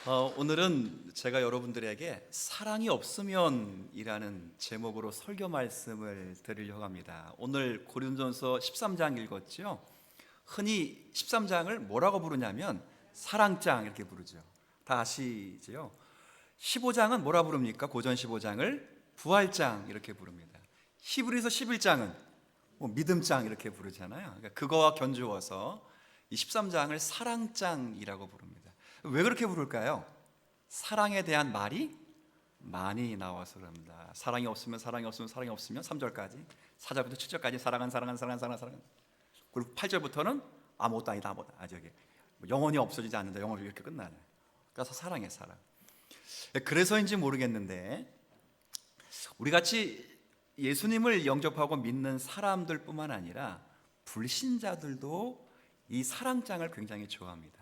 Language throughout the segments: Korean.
오늘은 제가 여러분들에게 사랑이 없으면 이라는 제목으로 설교 말씀을 드리려고 합니다. 오늘 고린도전서 13장 읽었죠. 흔히 13장을 뭐라고 부르냐면 사랑장 이렇게 부르죠. 다 아시죠? 15장은 뭐라 부릅니까? 고전 15장을 부활장 이렇게 부릅니다. 히브리서 11장은 믿음장 이렇게 부르잖아요. 그러니까 그거와 견주어서 이 13장을 사랑장이라고 부릅니다. 왜 그렇게 부를까요? 사랑에 대한 말이 많이 나와서 그럽니다. 사랑이 없으면 3절까지 4절부터 7절까지 사랑은 그리고 8절부터는 아무것도 아니다 아무것도 저기 영원히 없어지지 않는다 영원히 이렇게 끝나네. 그래서 사랑해 사랑. 그래서인지 모르겠는데 우리 같이 예수님을 영접하고 믿는 사람들뿐만 아니라 불신자들도 이 사랑장을 굉장히 좋아합니다.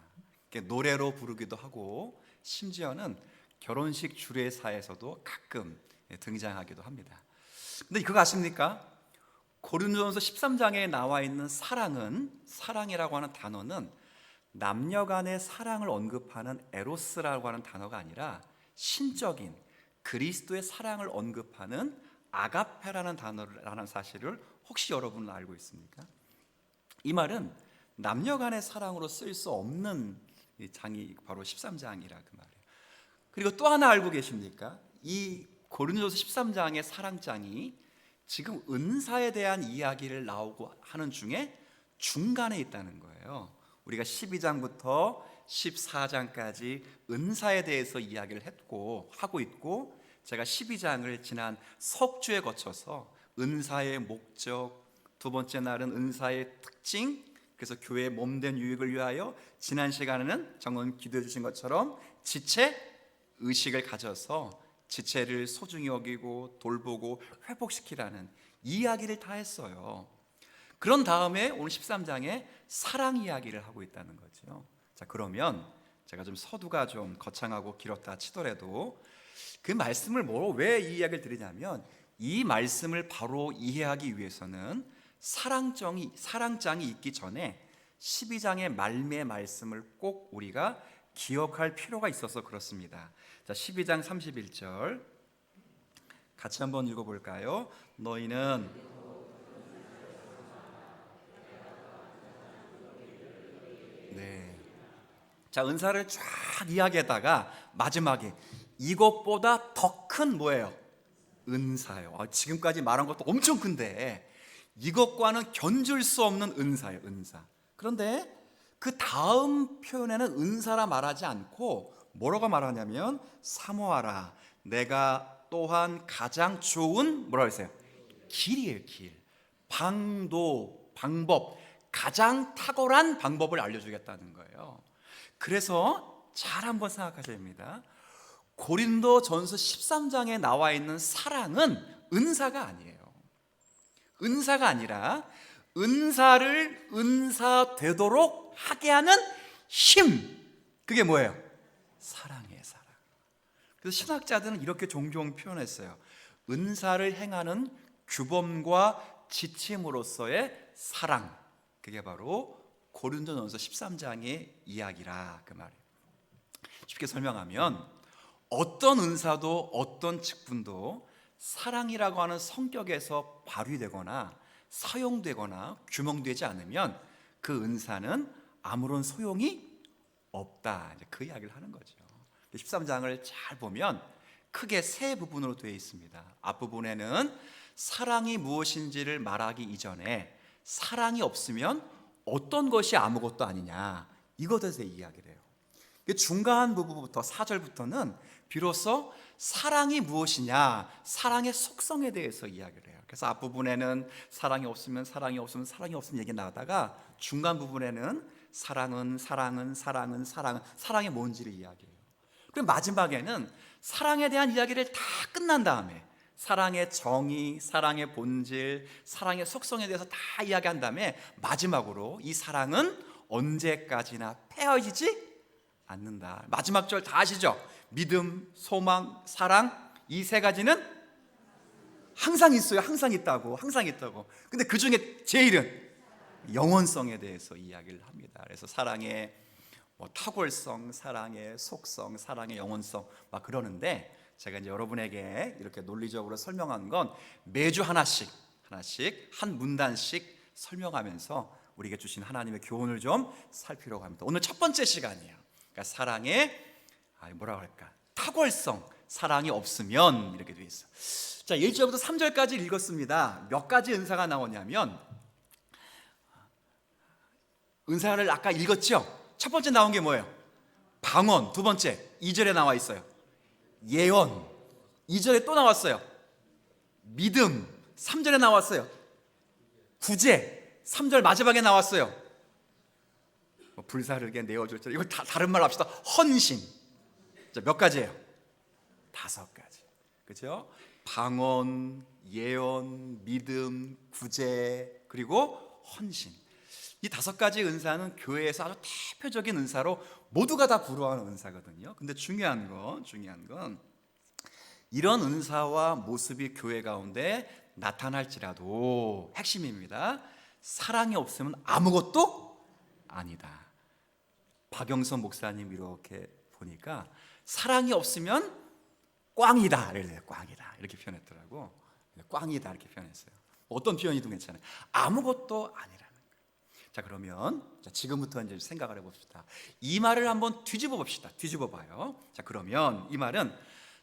노래로 부르기도 하고 심지어는 결혼식 주례사에서도 가끔 등장하기도 합니다. 근데 그거 아십니까? 고린도전서 13장에 나와 있는 사랑이라고 하는 단어는 남녀 간의 사랑을 언급하는 에로스라고 하는 단어가 아니라 신적인 그리스도의 사랑을 언급하는 아가페라는 단어라는 사실을 혹시 여러분은 알고 있습니까? 이 말은 남녀 간의 사랑으로 쓸 수 없는 장이 바로 13장이라 그 말이에요. 그리고 또 하나 알고 계십니까? 이 고린도전서 13장의 사랑장이 지금 은사에 대한 이야기를 나오고 하는 중에 중간에 있다는 거예요. 우리가 12장부터 14장까지 은사에 대해서 이야기를 하고 있고 제가 12장을 지난 석 주에 거쳐서 은사의 목적, 두 번째 날은 은사의 특징, 그래서 교회의 몸된 유익을 위하여 지난 시간에는 정원 기도해 주신 것처럼 지체 의식을 가져서 지체를 소중히 여기고 돌보고 회복시키라는 이야기를 다 했어요. 그런 다음에 오늘 13장에 사랑 이야기를 하고 있다는 거죠. 자, 그러면 제가 좀 서두가 좀 거창하고 길었다 치더라도 그 말씀을 왜 이 이야기를 드리냐면 이 말씀을 바로 이해하기 위해서는 사랑장이 있기 전에 12장의 말미의 말씀을 꼭 우리가 기억할 필요가 있어서 그렇습니다. 자, 12장 31절 같이 한번 읽어볼까요? 너희는 자, 은사를 쫙 이야기하다가 마지막에 이것보다 더 큰 뭐예요? 은사요. 지금까지 말한 것도 엄청 큰데 이것과는 견줄 수 없는 은사예요. 은사. 그런데 그 다음 표현에는 은사라 말하지 않고 뭐라고 말하냐면 사모하라. 내가 또한 가장 좋은 뭐라고 했어요? 길이에요. 길. 방법, 가장 탁월한 방법을 알려주겠다는 거예요. 그래서 잘 한번 생각하셔야 됩니다. 고린도전서 13장에 나와 있는 사랑은 은사가 아니에요. 은사가 아니라 은사를 은사 되도록 하게 하는 힘, 그게 뭐예요? 사랑이에요. 사랑. 그래서 신학자들은 이렇게 종종 표현했어요. 은사를 행하는 규범과 지침으로서의 사랑, 그게 바로 고린도전서 13장의 이야기라 그 말이에요. 쉽게 설명하면 어떤 은사도 어떤 직분도 사랑이라고 하는 성격에서 발휘되거나 사용되거나 규명되지 않으면 그 은사는 아무런 소용이 없다, 그 이야기를 하는 거죠. 13장을 잘 보면 크게 세 부분으로 되어 있습니다. 앞부분에는 사랑이 무엇인지를 말하기 이전에 사랑이 없으면 어떤 것이 아무것도 아니냐, 이것에 대해서 이야기를 해요. 중간 부분부터 4절부터는 비로소 사랑이 무엇이냐, 사랑의 속성에 대해서 이야기를 해요. 그래서 앞부분에는 사랑이 없으면 얘기 나오다가 중간 부분에는 사랑이 뭔지를 이야기해요. 그리고 마지막에는 사랑에 대한 이야기를 다 끝난 다음에 사랑의 정의, 사랑의 본질, 사랑의 속성에 대해서 다 이야기한 다음에 마지막으로 이 사랑은 언제까지나 패해지지 않는다. 마지막 절 다 아시죠? 믿음, 소망, 사랑, 이 세 가지는 항상 있어요. 항상 있다고. 근데 그 중에 제일은 영원성에 대해서 이야기를 합니다. 그래서 사랑의 뭐 탁월성, 사랑의 속성, 사랑의 영혼성 막 그러는데, 제가 이제 여러분에게 이렇게 논리적으로 설명한 건 매주 하나씩 한 문단씩 설명하면서 우리에게 주신 하나님의 교훈을 좀 살피려고 합니다. 오늘 첫 번째 시간이에요. 그러니까 사랑의 뭐라 할까? 탁월성, 사랑이 없으면 이렇게 되어 있어. 자, 1절부터 3절까지 읽었습니다. 몇 가지 은사가 나오냐면, 은사를 아까 읽었죠? 첫 번째 나온 게 뭐예요? 방언. 두 번째 2절에 나와 있어요. 예언. 2절에 또 나왔어요. 믿음. 3절에 나왔어요. 구제. 3절 마지막에 나왔어요. 불사르게 내어줄 줄. 이걸 다른 말로 합시다. 헌신. 자, 몇 가지예요? 5가지. 그렇죠? 방언, 예언, 믿음, 구제, 그리고 헌신. 이 5가지 은사는 교회에서 아주 대표적인 은사로 모두가 다 부러워하는 은사거든요. 근데 중요한 건 이런 은사와 모습이 교회 가운데 나타날지라도 핵심입니다. 사랑이 없으면 아무것도 아니다. 박영선 목사님 이렇게 보니까 사랑이 없으면 꽝이다. 꽝이다. 이렇게 표현했더라고. 꽝이다. 이렇게 표현했어요. 어떤 표현이든 괜찮아요. 아무것도 아니라는 거예요. 자, 그러면 지금부터 이제 생각을 해봅시다. 이 말을 한번 뒤집어 봅시다. 뒤집어 봐요. 자, 그러면 이 말은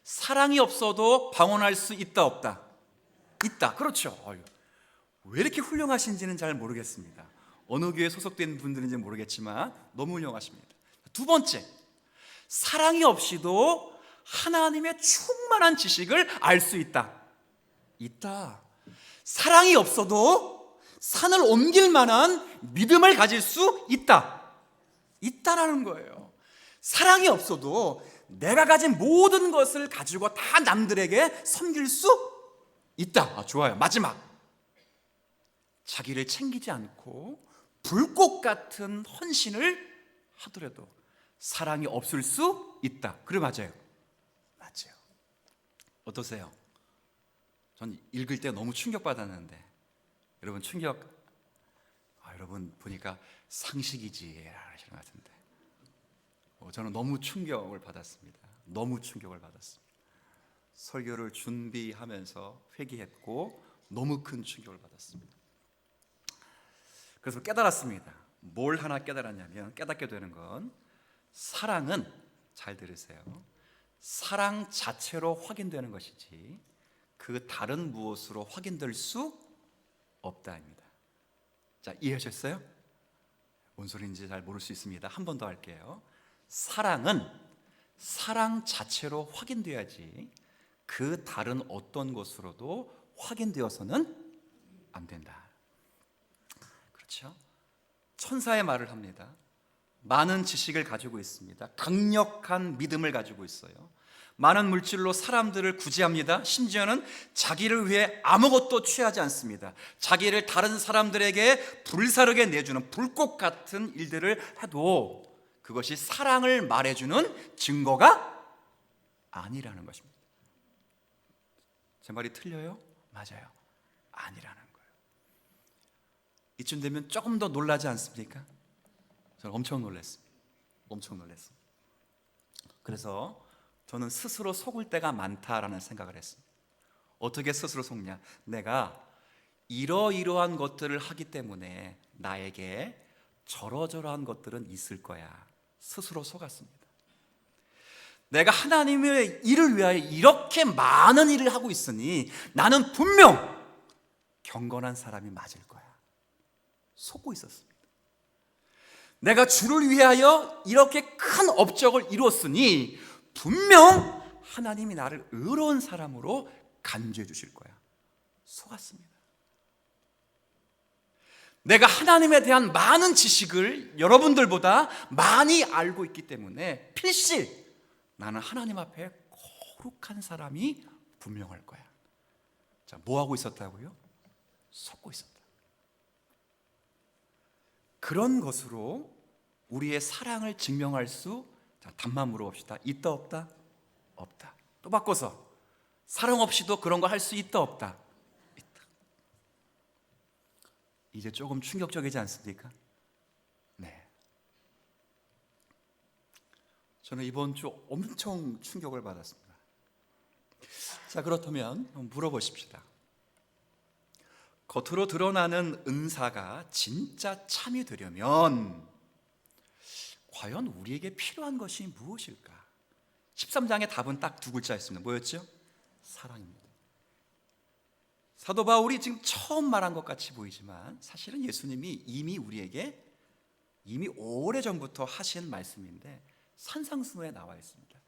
사랑이 없어도 방언할 수 있다, 없다? 있다. 그렇죠. 왜 이렇게 훌륭하신지는 잘 모르겠습니다. 어느 교회에 소속된 분들인지 모르겠지만 너무 훌륭하십니다. 두 번째, 사랑이 없이도 하나님의 충만한 지식을 알 수 있다. 있다. 사랑이 없어도 산을 옮길 만한 믿음을 가질 수 있다. 있다라는 거예요. 사랑이 없어도 내가 가진 모든 것을 가지고 다 남들에게 섬길 수 있다. 좋아요. 마지막, 자기를 챙기지 않고 불꽃 같은 헌신을 하더라도 사랑이 없을 수 있다. 그래, 맞아요. 맞아요. 어떠세요? 전 읽을 때 너무 충격받았는데, 여러분 여러분 보니까 상식이지 하시는 것 같은데, 저는 너무 충격을 받았습니다. 너무 충격을 받았습니다. 설교를 준비하면서 회개했고 너무 큰 충격을 받았습니다. 그래서 깨달았습니다. 뭘 하나 깨달았냐면, 깨닫게 되는 건 사랑은, 잘 들으세요, 사랑 자체로 확인되는 것이지 그 다른 무엇으로 확인될 수 없다입니다. 자, 이해하셨어요? 뭔 소리인지 잘 모를 수 있습니다. 한 번 더 할게요. 사랑은 사랑 자체로 확인돼야지 그 다른 어떤 것으로도 확인되어서는 안 된다. 그렇죠? 천사의 말을 합니다. 많은 지식을 가지고 있습니다. 강력한 믿음을 가지고 있어요. 많은 물질로 사람들을 구제합니다. 심지어는 자기를 위해 아무것도 취하지 않습니다. 자기를 다른 사람들에게 불사르게 내주는 불꽃 같은 일들을 해도 그것이 사랑을 말해주는 증거가 아니라는 것입니다. 제 말이 틀려요? 맞아요. 아니라는 거예요. 이쯤 되면 조금 더 놀라지 않습니까? 저는 엄청 놀랐습니다. 엄청 놀랐습니다. 그래서 저는 스스로 속을 때가 많다라는 생각을 했습니다. 어떻게 스스로 속냐? 내가 이러이러한 것들을 하기 때문에 나에게 저러저러한 것들은 있을 거야. 스스로 속았습니다. 내가 하나님의 일을 위하여 이렇게 많은 일을 하고 있으니 나는 분명 경건한 사람이 맞을 거야. 속고 있었습니다. 내가 주를 위하여 이렇게 큰 업적을 이루었으니 분명 하나님이 나를 의로운 사람으로 간주해 주실 거야. 속았습니다. 내가 하나님에 대한 많은 지식을 여러분들보다 많이 알고 있기 때문에 필시 나는 하나님 앞에 거룩한 사람이 분명할 거야. 자, 뭐 하고 있었다고요? 속고 있었다. 그런 것으로 우리의 사랑을 증명할 수, 자, 답만 물어봅시다. 있다, 없다? 없다. 또 바꿔서 사랑 없이도 그런 거 할 수 있다, 없다? 있다. 이제 조금 충격적이지 않습니까? 네. 저는 이번 주 엄청 충격을 받았습니다. 자, 그렇다면 물어보십시다. 겉으로 드러나는 은사가 진짜 참이 되려면 과연 우리에게 필요한 것이 무엇일까? 13장의 답은 딱 두 글자였습니다. 뭐였죠? 사랑입니다. 사도 바울이 지금 처음 말한 것 같이 보이지만 사실은 예수님이 이미 우리에게 이미 오래전부터 하신 말씀인데 산상수훈에 나와 있습니다.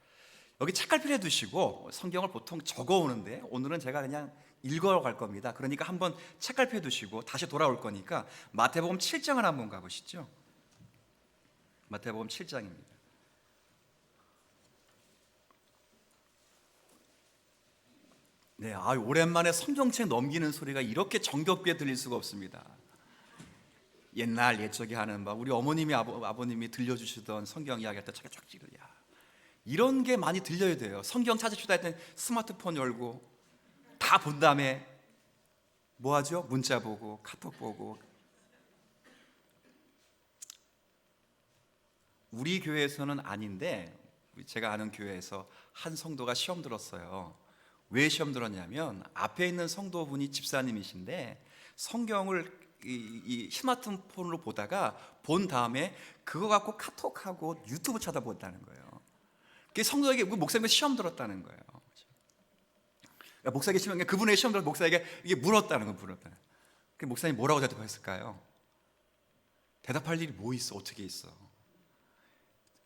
여기 책갈피를 해두시고 성경을 보통 적어오는데 오늘은 제가 그냥 읽어갈 겁니다. 그러니까 한번 책갈피 해두시고 다시 돌아올 거니까 마태복음 7장을 한번 가보시죠. 마태복음 7장입니다. 네, 오랜만에 성경책 넘기는 소리가 이렇게 정겹게 들릴 수가 없습니다. 옛날 옛적에 하는 우리 어머님이 아버님이 들려주시던 성경 이야기할 때 쫙 찌르야. 이런 게 많이 들려야 돼요. 성경 찾으시다 할 땐 스마트폰 열고 다 본 다음에 뭐 하죠? 문자 보고 카톡 보고. 우리 교회에서는 아닌데 제가 아는 교회에서 한 성도가 시험 들었어요. 왜 시험 들었냐면 앞에 있는 성도분이 집사님이신데 성경을 이 스마트폰으로 보다가 본 다음에 그거 갖고 카톡하고 유튜브 찾아본다는 거예요. 그 성도에게 목사님이 시험 들었다는 거예요. 목사에게 시험, 그분의 시험 들어 목사에게 이게 물었다는 거 물었다는. 그 목사님 뭐라고 대답했을까요? 대답할 일이 뭐 있어? 어떻게 있어?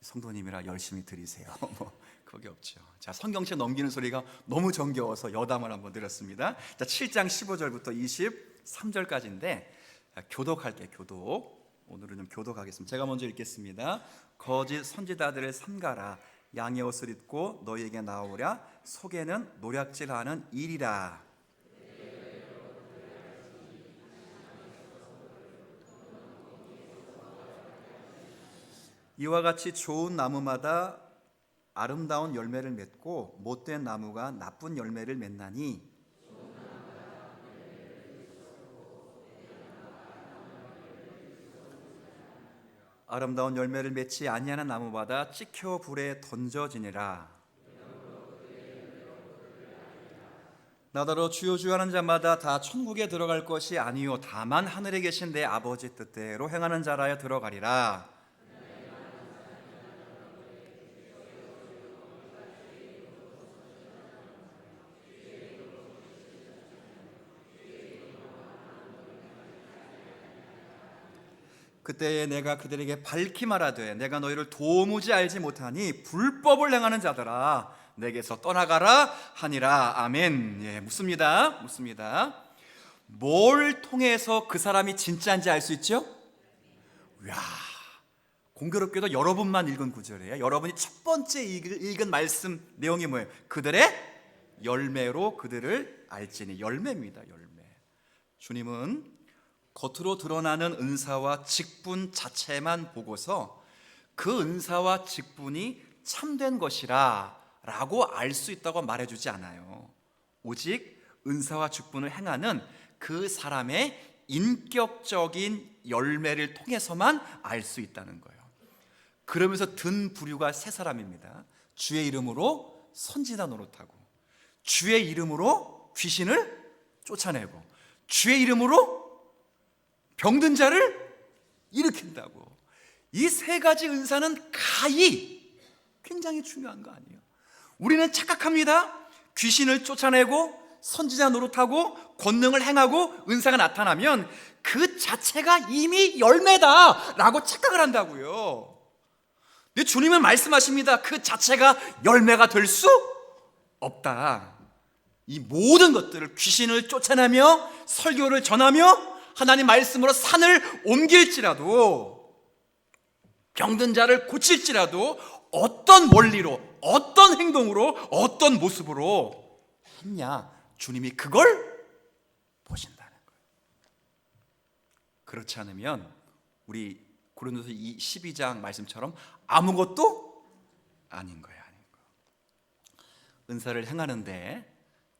성도님이라 열심히 들으세요. 그게 없죠. 자, 성경책 넘기는 소리가 너무 정겨워서 여담을 한번 드렸습니다. 자, 7장 15절부터 23절까지인데 교독할게요. 교독. 오늘은 좀 교독하겠습니다. 제가 먼저 읽겠습니다. 거짓 선지자들을 삼가라. 양의 옷을 입고 너희에게 나오랴. 속에는 노략질하는 일이라. 이와 같이 좋은 나무마다 아름다운 열매를 맺고 못된 나무가 나쁜 열매를 맺나니 아름다운 열매를 맺지 아니하는 나무마다 찍혀 불에 던져지니라. 나더러 주여 주여 하는 자마다 다 천국에 들어갈 것이 아니요 다만 하늘에 계신 내 아버지 뜻대로 행하는 자라야 들어가리라. 그때에 내가 그들에게 밝히 말하되 내가 너희를 도무지 알지 못하니 불법을 행하는 자들아 내게서 떠나가라 하니라. 아멘. 예, 묻습니다. 뭘 통해서 그 사람이 진짜인지 알 수 있죠? 이야, 공교롭게도 여러분만 읽은 구절이에요. 여러분이 첫 번째 읽은 말씀 내용이 뭐예요? 그들의 열매로 그들을 알지니. 열매입니다. 열매. 주님은 겉으로 드러나는 은사와 직분 자체만 보고서 그 은사와 직분이 참된 것이라 라고 알 수 있다고 말해주지 않아요. 오직 은사와 직분을 행하는 그 사람의 인격적인 열매를 통해서만 알 수 있다는 거예요. 그러면서 든 부류가 세 사람입니다. 주의 이름으로 선지자 노릇하고, 주의 이름으로 귀신을 쫓아내고, 주의 이름으로 병든 자를 일으킨다고. 이 세 가지 은사는 가히 굉장히 중요한 거 아니에요? 우리는 착각합니다. 귀신을 쫓아내고 선지자 노릇하고 권능을 행하고 은사가 나타나면 그 자체가 이미 열매다라고 착각을 한다고요. 근데 주님은 말씀하십니다. 그 자체가 열매가 될 수 없다. 이 모든 것들을 귀신을 쫓아내며 설교를 전하며 하나님 말씀으로 산을 옮길지라도 병든 자를 고칠지라도 어떤 원리로 어떤 행동으로 어떤 모습으로 했냐, 주님이 그걸 보신다는 거예요. 그렇지 않으면 우리 고린도서 12장 말씀처럼 아무것도 아닌 거예요. 은사를 행하는데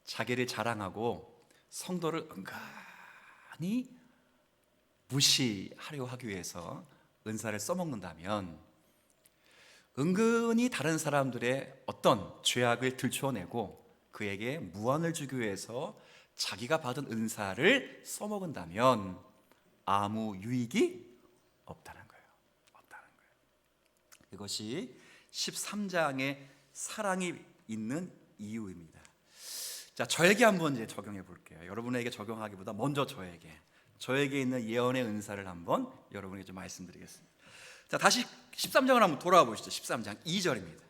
자기를 자랑하고 성도를 은근히 무시하려 하기 위해서 은사를 써먹는다면 은근히 다른 사람들의 어떤 죄악을 들추어내고 그에게 무한을 주기 위해서 자기가 받은 은사를 써먹은다면 아무 유익이 없다는 거예요. 없다는 거예요. 이것이 13장의 사랑이 있는 이유입니다. 자, 저에게 한번 이제 적용해 볼게요. 여러분에게 적용하기보다 먼저 저에게 있는 예언의 은사를 한번 여러분에게 좀 말씀드리겠습니다. 자, 다시 13장을 한번 돌아와 보시죠. 13장 2절입니다.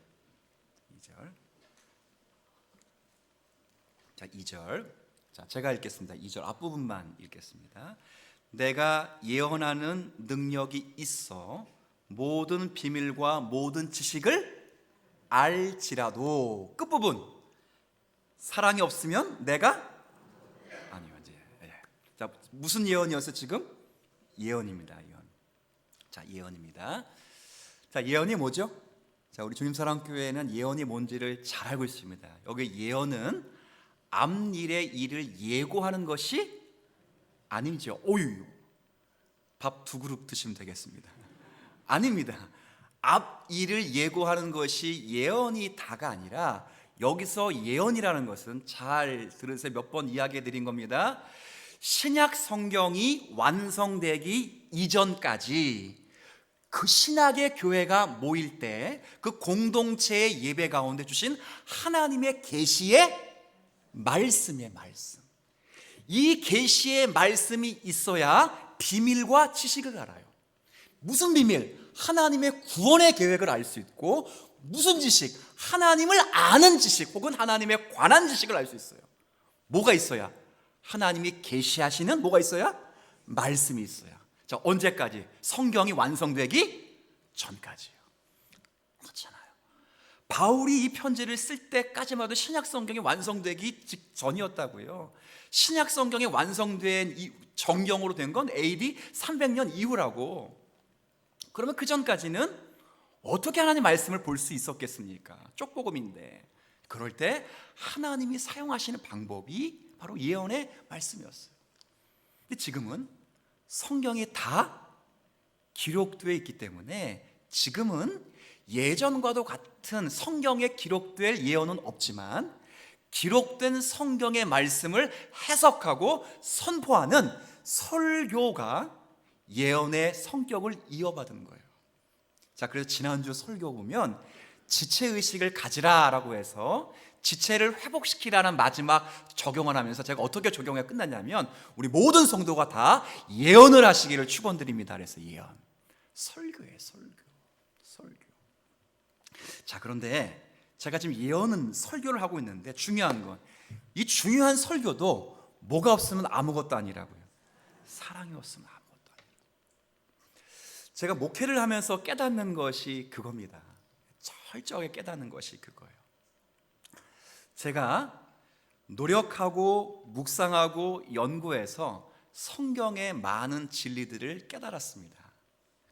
2절. 자, 2절. 자, 제가 읽겠습니다. 2절 앞부분만 읽겠습니다. 내가 예언하는 능력이 있어 모든 비밀과 모든 지식을 알지라도, 끝부분, 사랑이 없으면 내가 아니요. 이제 자, 무슨 예언이었어 지금? 예언입니다. 예언. 자, 예언입니다. 자, 예언이 뭐죠? 자, 우리 주님사랑교회는 예언이 뭔지를 잘 알고 있습니다. 여기 예언은 앞일의 일을 예고하는 것이 아니죠. 오유, 밥 2그릇 드시면 되겠습니다. 아닙니다. 앞일을 예고하는 것이 예언이 다가 아니라, 여기서 예언이라는 것은 잘 들으세요. 몇 번 이야기해 드린 겁니다. 신약 성경이 완성되기 이전까지 그 신약의 교회가 모일 때 그 공동체의 예배 가운데 주신 하나님의 계시의 말씀의 말씀, 이 계시의 말씀이 있어야 비밀과 지식을 알아요. 무슨 비밀? 하나님의 구원의 계획을 알 수 있고, 무슨 지식? 하나님을 아는 지식, 혹은 하나님에 관한 지식을 알 수 있어요. 뭐가 있어야? 하나님이 계시하시는 뭐가 있어야? 말씀이 있어야. 자, 언제까지? 성경이 완성되기 전까지요. 그렇잖아요. 바울이 이 편지를 쓸 때까지만 해도 신약 성경이 완성되기 직전이었다고요. 신약 성경이 완성된 정경으로 된 건 AD 300년 이후라고. 그러면 그 전까지는 어떻게 하나님 말씀을 볼 수 있었겠습니까? 쪽복음인데. 그럴 때 하나님이 사용하시는 방법이 바로 예언의 말씀이었어요. 근데 지금은 성경이 다 기록되어 있기 때문에 지금은 예전과도 같은 성경에 기록될 예언은 없지만, 기록된 성경의 말씀을 해석하고 선포하는 설교가 예언의 성격을 이어받은 거예요. 자, 그래서 지난주 설교 보면 지체의식을 가지라라고 해서 지체를 회복시키라는 마지막 적용을 하면서 제가 어떻게 적용해 끝났냐면, 우리 모든 성도가 다 예언을 하시기를 축원드립니다. 그래서 예언, 설교예요. 설교. 자, 그런데 제가 지금 예언은 설교를 하고 있는데, 중요한 건 이 중요한 설교도 뭐가 없으면 아무것도 아니라고요. 사랑이 없으면 아무것도 아니라고. 제가 목회를 하면서 깨닫는 것이 그겁니다. 철저하게 깨닫는 것이 그거예요. 제가 노력하고 묵상하고 연구해서 성경의 많은 진리들을 깨달았습니다.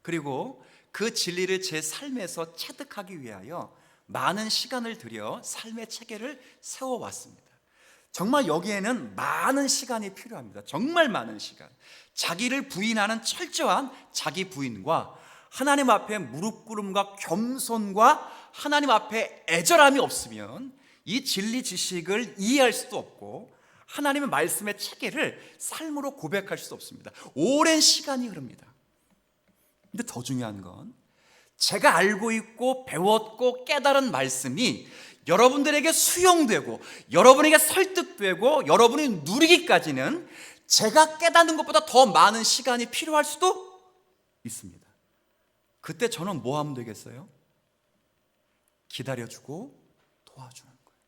그리고 그 진리를 제 삶에서 체득하기 위하여 많은 시간을 들여 삶의 체계를 세워왔습니다. 정말 여기에는 많은 시간이 필요합니다. 정말 많은 시간. 자기를 부인하는 철저한 자기 부인과 하나님 앞에 무릎 꿇음과 겸손과 하나님 앞에 애절함이 없으면 이 진리 지식을 이해할 수도 없고, 하나님의 말씀의 체계를 삶으로 고백할 수도 없습니다. 오랜 시간이 흐릅니다. 근데 더 중요한 건, 제가 알고 있고 배웠고 깨달은 말씀이 여러분들에게 수용되고 여러분에게 설득되고 여러분이 누리기까지는 제가 깨닫는 것보다 더 많은 시간이 필요할 수도 있습니다. 그때 저는 뭐 하면 되겠어요? 기다려주고 도와주는 거예요.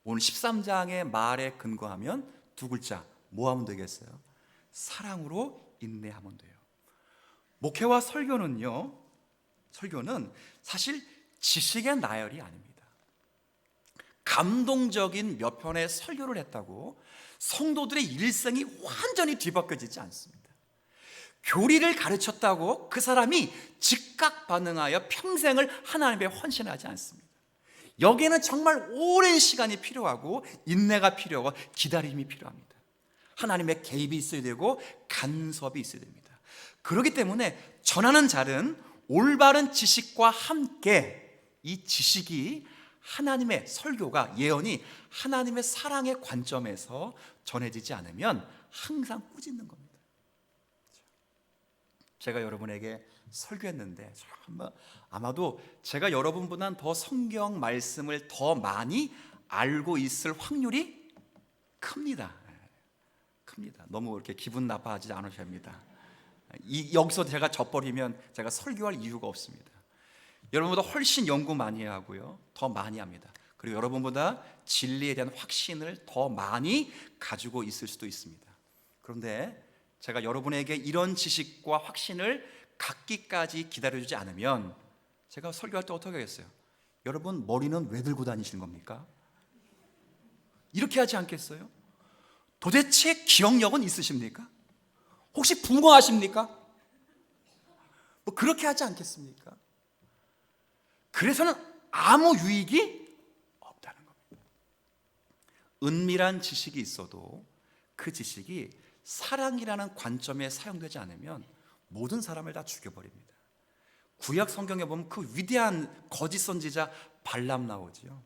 오늘 13장의 말에 근거하면 2글자, 뭐 하면 되겠어요? 사랑으로 인내하면 돼요. 목회와 설교는 사실 지식의 나열이 아닙니다. 감동적인 몇 편의 설교를 했다고 성도들의 일생이 완전히 뒤바뀌어지지 않습니다. 교리를 가르쳤다고 그 사람이 즉각 반응하여 평생을 하나님께 헌신하지 않습니다. 여기에는 정말 오랜 시간이 필요하고 인내가 필요하고 기다림이 필요합니다. 하나님의 개입이 있어야 되고 간섭이 있어야 됩니다. 그렇기 때문에 전하는 자는 올바른 지식과 함께 이 지식이 하나님의 설교가, 예언이 하나님의 사랑의 관점에서 전해지지 않으면 항상 꾸짖는 겁니다. 제가 여러분에게 설교했는데 아마도 제가 여러분보다 더 성경 말씀을 더 많이 알고 있을 확률이 큽니다. 너무 이렇게 기분 나빠하지 않으셔야 합니다. 여기서 제가 져버리면 제가 설교할 이유가 없습니다. 여러분보다 훨씬 연구 많이 하고요, 더 많이 합니다. 그리고 여러분보다 진리에 대한 확신을 더 많이 가지고 있을 수도 있습니다. 그런데 제가 여러분에게 이런 지식과 확신을 갖기까지 기다려주지 않으면 제가 설교할 때 어떻게 하겠어요? 여러분 머리는 왜 들고 다니시는 겁니까? 이렇게 하지 않겠어요? 도대체 기억력은 있으십니까? 혹시 붕어하십니까? 뭐 그렇게 하지 않겠습니까? 그래서는 아무 유익이 없다는 겁니다. 은밀한 지식이 있어도 그 지식이 사랑이라는 관점에 사용되지 않으면 모든 사람을 다 죽여버립니다. 구약 성경에 보면 그 위대한 거짓 선지자 발람 나오지요.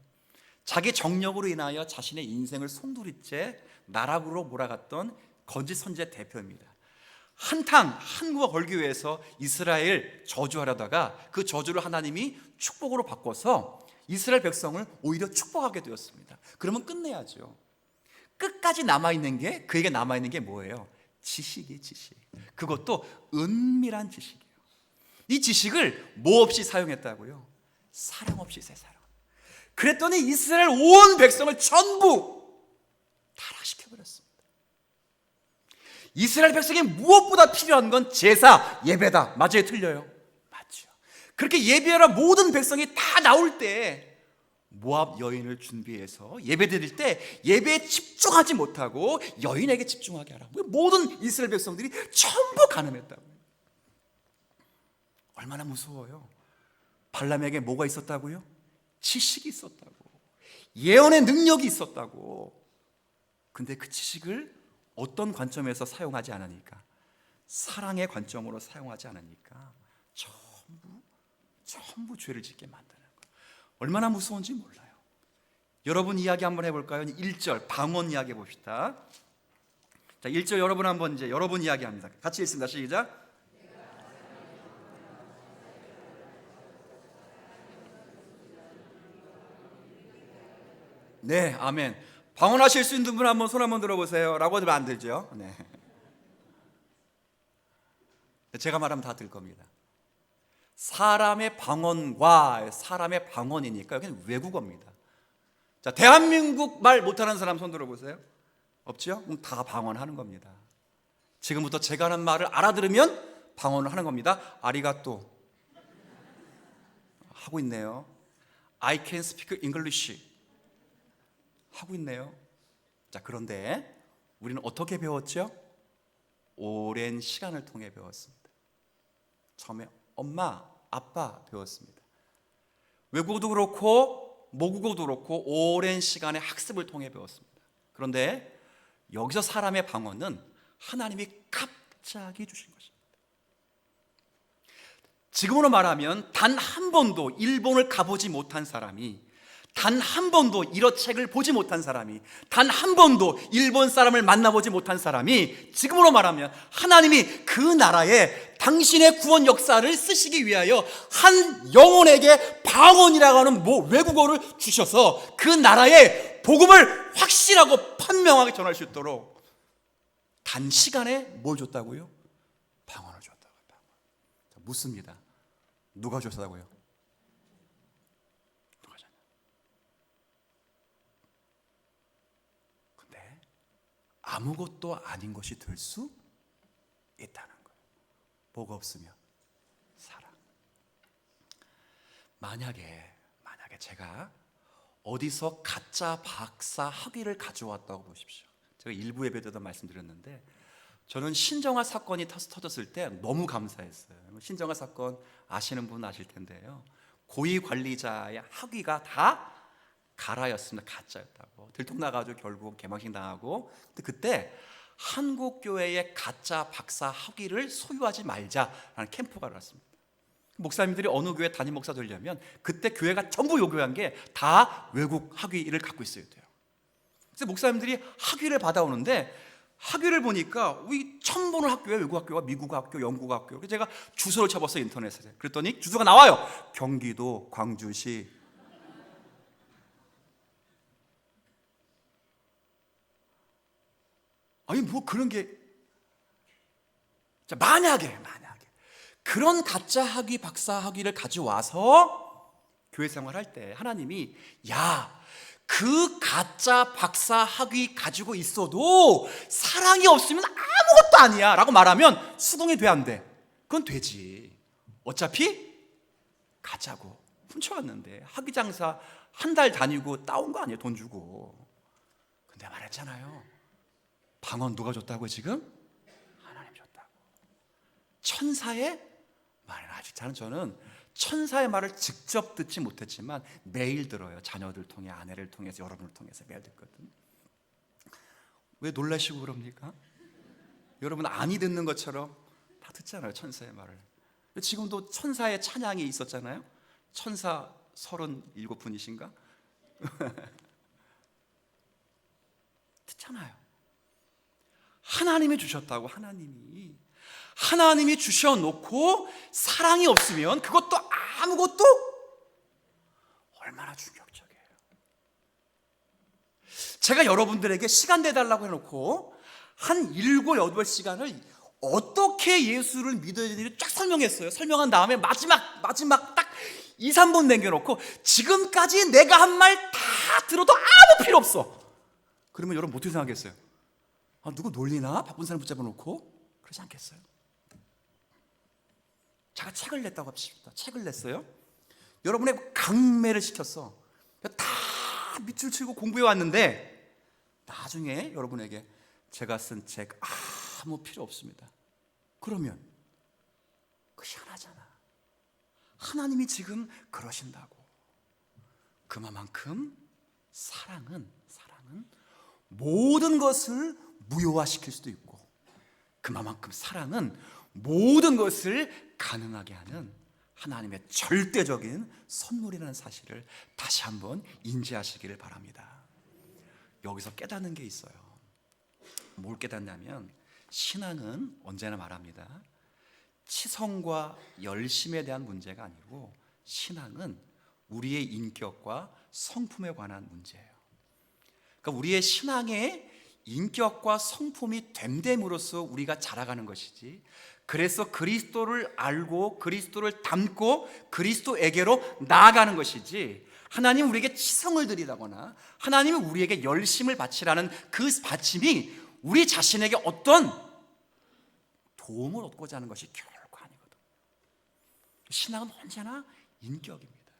자기 정력으로 인하여 자신의 인생을 송두리째 나락으로 몰아갔던 거짓 선지자 대표입니다. 한구가 걸기 위해서 이스라엘 저주하려다가 그 저주를 하나님이 축복으로 바꿔서 이스라엘 백성을 오히려 축복하게 되었습니다. 그러면 끝내야죠. 끝까지 남아있는 게, 그에게 남아있는 게 뭐예요? 지식이 지식. 그것도 은밀한 지식이에요. 이 지식을 뭐 없이 사용했다고요? 사랑 없이 사랑. 그랬더니 이스라엘 온 백성을 전부 타락시켜버렸습니다. 이스라엘 백성이 무엇보다 필요한 건 제사, 예배다. 맞아요? 틀려요? 맞죠. 그렇게 예배하라 모든 백성이 다 나올 때 모압 여인을 준비해서 예배 드릴 때 예배에 집중하지 못하고 여인에게 집중하게 하라. 모든 이스라엘 백성들이 전부 간음했다고요. 얼마나 무서워요. 발람에게 뭐가 있었다고요? 지식이 있었다고, 예언의 능력이 있었다고. 근데 그 지식을 어떤 관점에서 사용하지 않으니까, 사랑의 관점으로 사용하지 않으니까 전부 죄를 짓게 만드는 거예요. 얼마나 무서운지 몰라요. 여러분 이야기 한번 해볼까요? 1절 방언 이야기 해봅시다. 자, 1절 여러분 한번 이제 여러분 이야기합니다. 같이 읽습니다. 시작. 네, 아멘. 방언하실 수 있는 분 한번 손 한번 들어보세요 라고 하면 안 되죠. 네. 제가 말하면 다 들 겁니다. 사람의 방언과 사람의 방언이니까 여기는 외국어입니다. 자, 대한민국 말 못하는 사람 손 들어보세요. 없죠? 그럼 다 방언하는 겁니다. 지금부터 제가 하는 말을 알아들으면 방언을 하는 겁니다. 아리가또 하고 있네요. I can speak English 하고 있네요. 자, 그런데 우리는 어떻게 배웠죠? 오랜 시간을 통해 배웠습니다. 처음에 엄마, 아빠 배웠습니다. 외국어도 그렇고 모국어도 그렇고 오랜 시간의 학습을 통해 배웠습니다. 그런데 여기서 사람의 방언은 하나님이 갑자기 주신 것입니다. 지금으로 말하면 단 한 번도 일본을 가보지 못한 사람이, 단 한 번도 일어 책을 보지 못한 사람이, 단 한 번도 일본 사람을 만나보지 못한 사람이 지금으로 말하면 하나님이 그 나라에 당신의 구원 역사를 쓰시기 위하여 한 영혼에게 방언이라고 하는 외국어를 주셔서 그 나라의 복음을 확실하고 판명하게 전할 수 있도록 단시간에 뭘 줬다고요? 방언을 줬다고요. 방언. 자, 묻습니다. 누가 줬다고요? 아무것도 아닌 것이 될 수 있다는 거예요. 뭐가 없으면 사랑. 만약에 제가 어디서 가짜 박사 학위를 가져왔다고 보십시오. 제가 일부 예배 때도 말씀드렸는데 저는 신정아 사건이 터졌을 때 너무 감사했어요. 신정아 사건 아시는 분 아실 텐데요. 고위 관리자의 학위가 다 가라였습니다. 가짜였다고 들통나가지고 결국 개망신 당하고. 근데 그때 한국 교회의 가짜 박사 학위를 소유하지 말자라는 캠프가 나왔습니다. 목사님들이 어느 교회 담임 목사 되려면 그때 교회가 전부 요구한 게 다 외국 학위를 갖고 있어야 돼요. 그래서 목사님들이 학위를 받아오는데 학위를 보니까 처음 보는 학교에 외국 학교가 미국 학교, 영국 학교. 그래서 제가 주소를 쳐봤어요, 인터넷에. 그랬더니 주소가 나와요. 경기도 광주시. 아니 뭐 그런 게, 자, 만약에 그런 가짜 학위, 박사 학위를 가져와서 교회 생활할 때 하나님이 그 가짜 박사 학위 가지고 있어도 사랑이 없으면 아무것도 아니야 라고 말하면 수긍이 돼, 안 돼? 그건 되지. 어차피 가짜고 훔쳐갔는데 학위 장사 한 달 다니고 따온 거 아니에요, 돈 주고. 근데 말했잖아요, 방언 누가 줬다고 지금? 하나님 줬다고. 천사의 말은 아직 저는 천사의 말을 직접 듣지 못했지만 매일 들어요. 자녀들 통해, 아내를 통해서, 여러분을 통해서 매일 듣거든. 왜 놀라시고 그럽니까? 여러분 안이 듣는 것처럼 다 듣잖아요, 천사의 말을. 지금도 천사의 찬양이 있었잖아요. 천사 37분이신가? 듣잖아요. 하나님이 주셨다고. 하나님이 주셔놓고 사랑이 없으면 그것도 아무것도, 얼마나 충격적이에요. 제가 여러분들에게 시간 내달라고 해놓고 한 7, 8시간을 어떻게 예수를 믿어야 되는지 쫙 설명했어요. 설명한 다음에 마지막 딱 2, 3분 남겨놓고 지금까지 내가 한 말 다 들어도 아무 필요 없어. 그러면 여러분 어떻게 생각하겠어요? 누구 놀리나? 바쁜 사람 붙잡아 놓고? 그러지 않겠어요? 제가 책을 냈다고 합시다. 책을 냈어요. 여러분의 강매를 시켰어. 다 밑줄 치고 공부해 왔는데 나중에 여러분에게 제가 쓴 책 아무 필요 없습니다. 그러면 그게 하나잖아. 하나님이 지금 그러신다고. 그만큼 사랑은 모든 것을 무효화시킬 수도 있고, 그만큼 사랑은 모든 것을 가능하게 하는 하나님의 절대적인 선물이라는 사실을 다시 한번 인지하시기를 바랍니다. 여기서 깨닫는 게 있어요. 뭘 깨닫냐면, 신앙은 언제나 말합니다, 치성과 열심에 대한 문제가 아니고 신앙은 우리의 인격과 성품에 관한 문제예요. 그러니까 우리의 신앙의 인격과 성품이 됨됨으로써 우리가 자라가는 것이지, 그래서 그리스도를 알고 그리스도를 닮고 그리스도에게로 나아가는 것이지, 하나님 우리에게 치성을 드리다거나 하나님이 우리에게 열심을 바치라는 그 바침이 우리 자신에게 어떤 도움을 얻고자 하는 것이 결코 아니거든. 신앙은 언제나 인격입니다.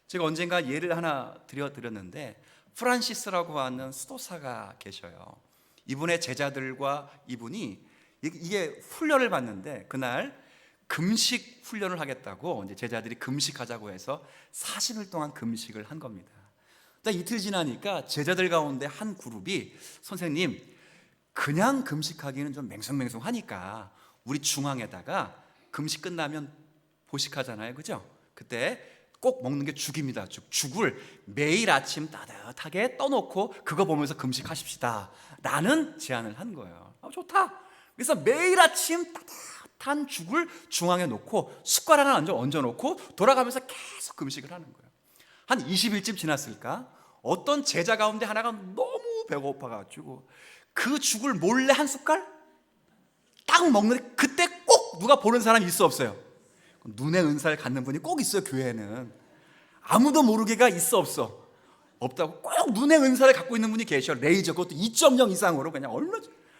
제가 언젠가 예를 하나 드렸는데, 프란시스라고 하는 수도사가 계셔요. 이분의 제자들과 이분이 이게 훈련을 받는데, 그날 금식 훈련을 하겠다고 이제 제자들이 금식하자고 해서 40일 동안 금식을 한 겁니다. 이틀 지나니까 제자들 가운데 한 그룹이, 선생님 그냥 금식하기는 좀 맹성맹성하니까 우리 중앙에다가 금식 끝나면 보식하잖아요, 그죠? 그때 꼭 먹는 게 죽입니다. 죽을 매일 아침 따뜻하게 떠놓고 그거 보면서 금식하십시다 라는 제안을 한 거예요. 좋다. 그래서 매일 아침 따뜻한 죽을 중앙에 놓고 숟가락 하나 얹어놓고 돌아가면서 계속 금식을 하는 거예요. 한 20일쯤 지났을까, 어떤 제자 가운데 하나가 너무 배고파가지고 그 죽을 몰래 한 숟갈 딱 먹는데, 그때 꼭 누가 보는 사람이 있어 없어요? 눈의 은사를 갖는 분이 꼭 있어요. 교회는 아무도 모르게가 있어 없어? 없다고. 꼭 눈의 은사를 갖고 있는 분이 계셔. 레이저, 그것도 2.0 이상으로, 그냥 얼마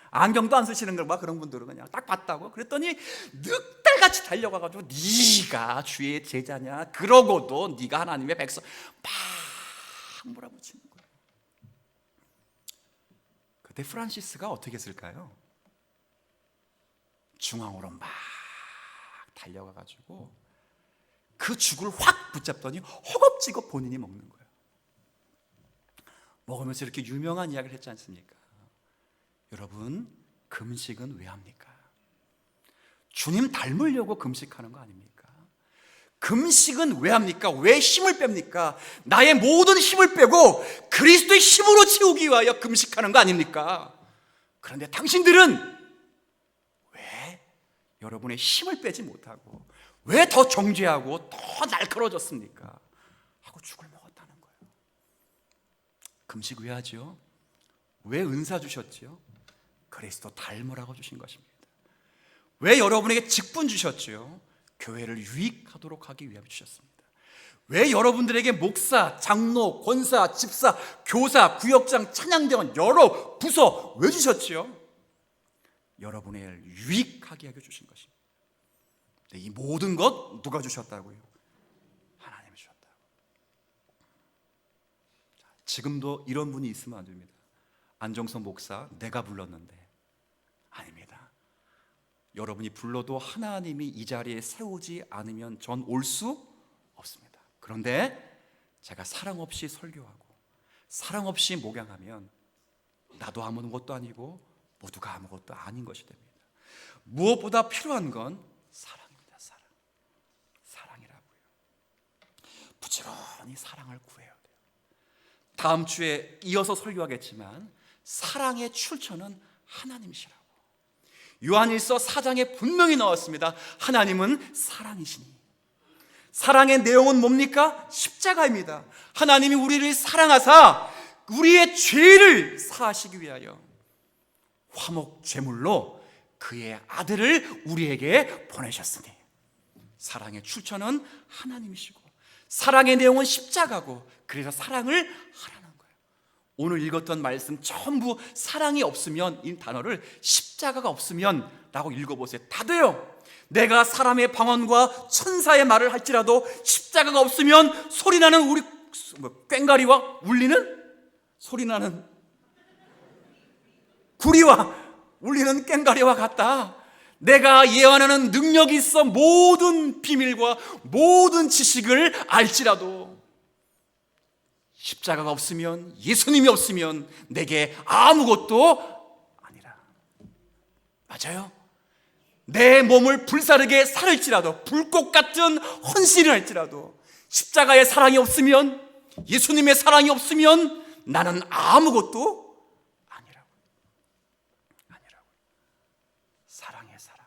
안경도 안 쓰시는 걸 막, 그런 분들은 그냥 딱 봤다고. 그랬더니 늑대같이 달려가가지고 네가 주의 제자냐, 그러고도 네가 하나님의 백성, 막 몰아붙이는 거예요. 그때 프란시스가 어떻게 했을까요? 중앙으로 막 달려가가지고 그 죽을 확 붙잡더니 허겁지겁 본인이 먹는 거예요. 먹으면서 이렇게 유명한 이야기를 했지 않습니까? 여러분, 금식은 왜 합니까? 주님 닮으려고 금식하는 거 아닙니까? 금식은 왜 합니까? 왜 힘을 뺍니까? 나의 모든 힘을 빼고 그리스도의 힘으로 채우기 위하여 금식하는 거 아닙니까? 그런데 당신들은 왜 여러분의 힘을 빼지 못하고 왜 더 정죄하고 더 날카로워졌습니까? 하고 죽을 먹었다는 거예요. 금식 왜 하죠? 왜 은사 주셨죠? 그리스도 닮으라고 주신 것입니다. 왜 여러분에게 직분 주셨죠? 교회를 유익하도록 하기 위하여 주셨습니다. 왜 여러분들에게 목사, 장로, 권사, 집사, 교사, 구역장, 찬양대원 여러 부서 왜 주셨죠? 여러분을 유익하게 하여 주신 것입니다. 이 모든 것 누가 주셨다고요? 하나님이 주셨다고. 지금도 이런 분이 있으면 안 됩니다. 안정선 목사 내가 불렀는데 아닙니다. 여러분이 불러도 하나님이 이 자리에 세우지 않으면 전 올 수 없습니다. 그런데 제가 사랑 없이 설교하고 사랑 없이 목양하면 나도 아무것도 아니고 모두가 아무것도 아닌 것이 됩니다. 무엇보다 필요한 건 사랑입니다. 사랑이라고요. 부지런히 사랑을 구해야 돼요. 다음 주에 이어서 설교하겠지만 사랑의 출처는 하나님이시라고. 요한일서 4장에 분명히 나왔습니다. 하나님은 사랑이시니. 사랑의 내용은 뭡니까? 십자가입니다. 하나님이 우리를 사랑하사 우리의 죄를 사하시기 위하여 화목 제물로 그의 아들을 우리에게 보내셨으니 사랑의 출처는 하나님이시고 사랑의 내용은 십자가고 그래서 사랑을 하라는 거예요. 오늘 읽었던 말씀 전부 사랑이 없으면, 이 단어를 십자가가 없으면 라고 읽어보세요. 다 돼요. 내가 사람의 방언과 천사의 말을 할지라도 십자가가 없으면 소리나는 우리 꽹과리와 울리는 소리나는 구리와 울리는 꽹과리와 같다. 내가 예언하는 능력이 있어 모든 비밀과 모든 지식을 알지라도 십자가가 없으면, 예수님이 없으면 내게 아무것도 아니라. 맞아요. 내 몸을 불사르게 살을지라도, 불꽃 같은 헌신을 할지라도 십자가의 사랑이 없으면, 예수님의 사랑이 없으면 나는 아무것도 아니라고. 사랑의 사랑.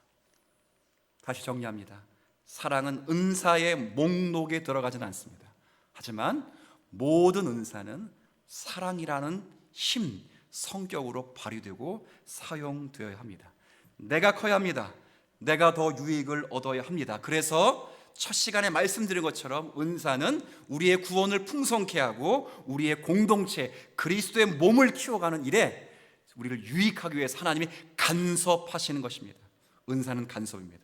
다시 정리합니다. 사랑은 은사의 목록에 들어가진 않습니다. 하지만 모든 은사는 사랑이라는 힘, 성격으로 발휘되고 사용되어야 합니다. 내가 커야 합니다. 내가 더 유익을 얻어야 합니다. 그래서 첫 시간에 말씀드린 것처럼 은사는 우리의 구원을 풍성케 하고 우리의 공동체, 그리스도의 몸을 키워가는 일에 우리를 유익하기 위해서 하나님이 간섭하시는 것입니다. 은사는 간섭입니다.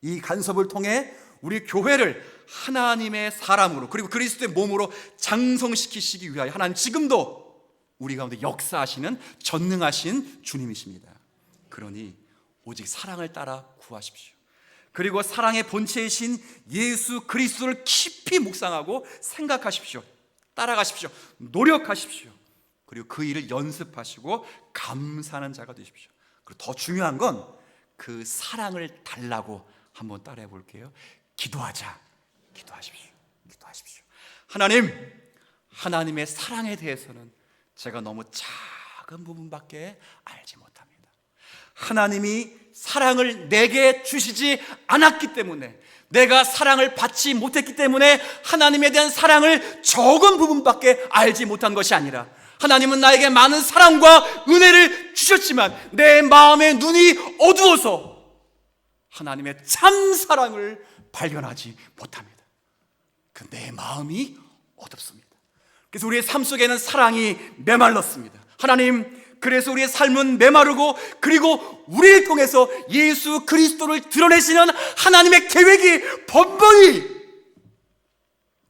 이 간섭을 통해 우리 교회를 하나님의 사람으로, 그리고 그리스도의 몸으로 장성시키시기 위하여 하나님 지금도 우리 가운데 역사하시는 전능하신 주님이십니다. 그러니 오직 사랑을 따라 구하십시오. 그리고 사랑의 본체이신 예수 그리스도를 깊이 묵상하고 생각하십시오. 따라가십시오. 노력하십시오. 그리고 그 일을 연습하시고 감사하는 자가 되십시오. 그리고 더 중요한 건 그 사랑을 달라고 한번 따라해 볼게요. 기도하십시오. 하나님의 사랑에 대해서는 제가 너무 작은 부분밖에 알지 못합니다. 하나님이 사랑을 내게 주시지 않았기 때문에, 내가 사랑을 받지 못했기 때문에 하나님에 대한 사랑을 적은 부분밖에 알지 못한 것이 아니라, 하나님은 나에게 많은 사랑과 은혜를 주셨지만 내 마음의 눈이 어두워서 하나님의 참 사랑을 발견하지 못합니다. 내 마음이 어둡습니다. 그래서 우리의 삶 속에는 사랑이 메말랐습니다. 하나님, 그래서 우리의 삶은 메마르고, 그리고 우리를 통해서 예수 그리스도를 드러내시는 하나님의 계획이 번번이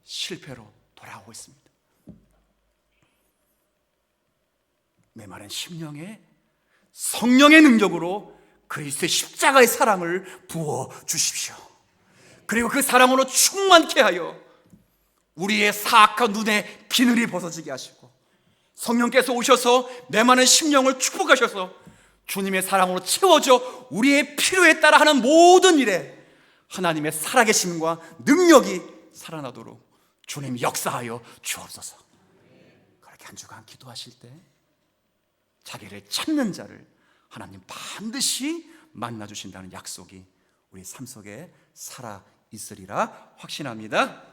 실패로 돌아오고 있습니다. 메마른 심령에 성령의 능력으로 그리스도의 십자가의 사랑을 부어 주십시오. 그리고 그 사랑으로 충만케 하여 우리의 사악한 눈에 비늘이 벗어지게 하시고, 성령께서 오셔서 메마른 심령을 축복하셔서 주님의 사랑으로 채워져 우리의 필요에 따라 하는 모든 일에 하나님의 살아계심과 능력이 살아나도록 주님 역사하여 주옵소서. 그렇게 한 주간 기도하실 때 자기를 찾는 자를 하나님 반드시 만나주신다는 약속이 우리 삶 속에 살아 있으리라 확신합니다.